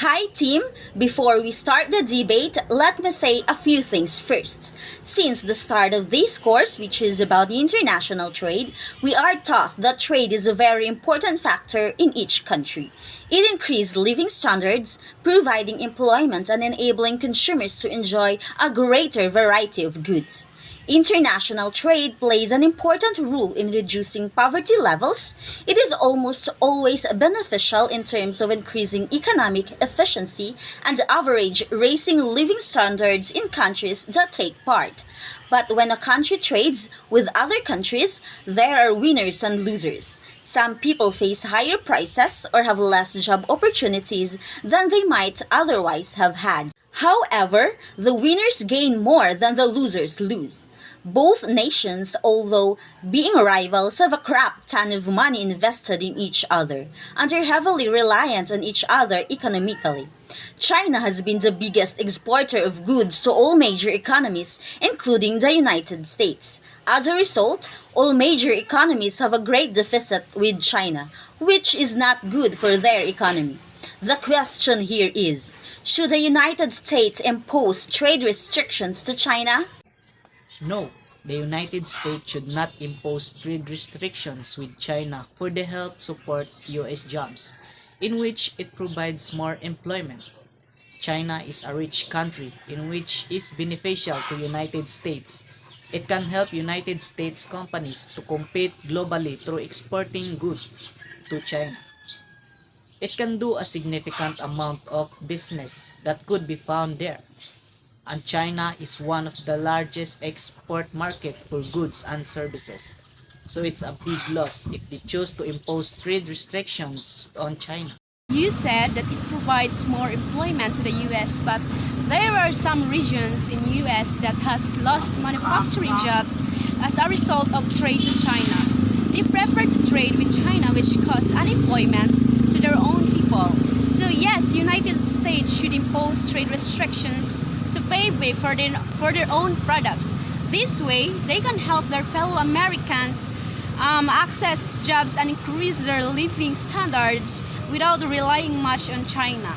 Hi, team! Before we start the debate, let me say a few things first. Since the start of this course, which is about international trade, we are taught that trade is a very important factor in each country. It increases living standards, providing employment and enabling consumers to enjoy a greater variety of goods. International trade plays an important role in reducing poverty levels. It is almost always beneficial in terms of increasing economic efficiency and average raising living standards in countries that take part. But when a country trades with other countries, there are winners and losers. Some people face higher prices or have less job opportunities than they might otherwise have had. However, the winners gain more than the losers lose. Both nations, although being rivals, have a crap ton of money invested in each other and are heavily reliant on each other economically. China has been the biggest exporter of goods to all major economies, including the United States. As a result, all major economies have a great deficit with China, which is not good for their economy. The question here is, should the United States impose trade restrictions to China? No, the United States should not impose trade restrictions with China for the help support US jobs, in which it provides more employment. China is a rich country in which is beneficial to United States. It can help United States companies to compete globally through exporting goods to China. It can do a significant amount of business that could be found there, and China is one of the largest export market for goods and services. So it's a big loss if they choose to impose trade restrictions on China. You said that it provides more employment to the US, but there are some regions in US that has lost manufacturing jobs as a result of trade to China. They prefer to trade with China, which causes unemployment to their own people. So yes, United States should impose trade restrictions to pave way for their own products. This way, they can help their fellow Americans access jobs and increase their living standards without relying much on China.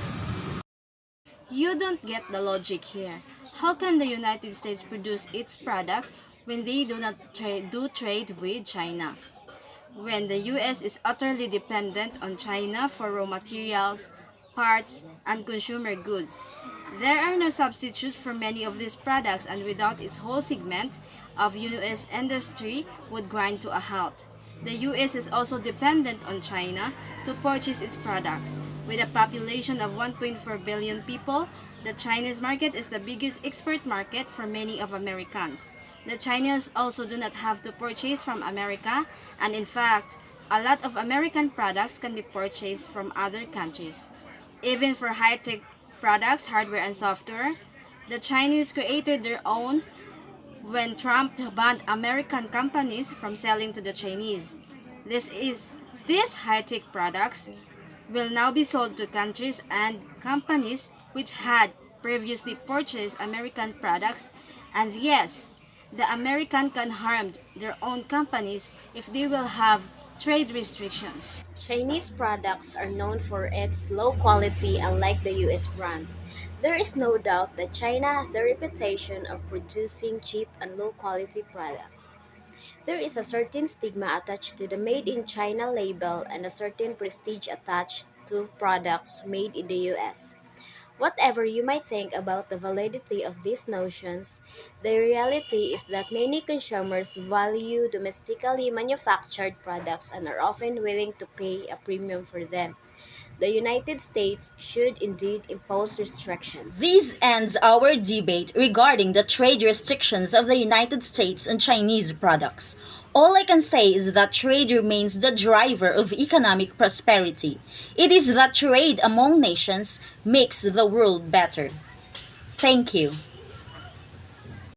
You don't get the logic here. How can the United States produce its product when they do not do trade with China? When the US is utterly dependent on China for raw materials, parts, and consumer goods. There are no substitutes for many of these products, and without its whole segment of US industry would grind to a halt. The US is also dependent on China to purchase its products. With a population of 1.4 billion people, the Chinese market is the biggest export market for many of Americans. The Chinese also do not have to purchase from America, and in fact, a lot of American products can be purchased from other countries. Even for high-tech products, hardware and software, the Chinese created their own when Trump banned American companies from selling to the Chinese. These high-tech products will now be sold to countries and companies which had previously purchased American products, and yes, the American can harm their own companies if they will have trade restrictions. Chinese products are known for its low quality, unlike the US brand. There is no doubt that China has a reputation of producing cheap and low quality products. There is a certain stigma attached to the Made in China label and a certain prestige attached to products made in the US. Whatever you might think about the validity of these notions, the reality is that many consumers value domestically manufactured products and are often willing to pay a premium for them. The United States should indeed impose restrictions. This ends our debate regarding the trade restrictions of the United States on Chinese products. All I can say is that trade remains the driver of economic prosperity. It is that trade among nations makes the world better. Thank you.